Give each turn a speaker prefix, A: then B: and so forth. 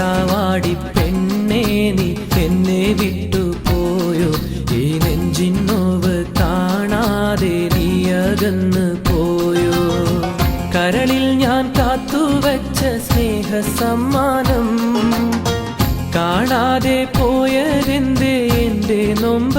A: പാട്ടാവാടി പെണ്ണേ നീ എന്നെ വിട്ടു പോയോ ഈ നെഞ്ചിൻ നോവ് കാണാതെ നീ അകന്നു പോയോ കരളിൽ ഞാൻ കാത്തുവച്ച സ്നേഹ സമ്മാനം കാണാതെ പോയതെന്തേ എൻ്റെ നൊമ്പ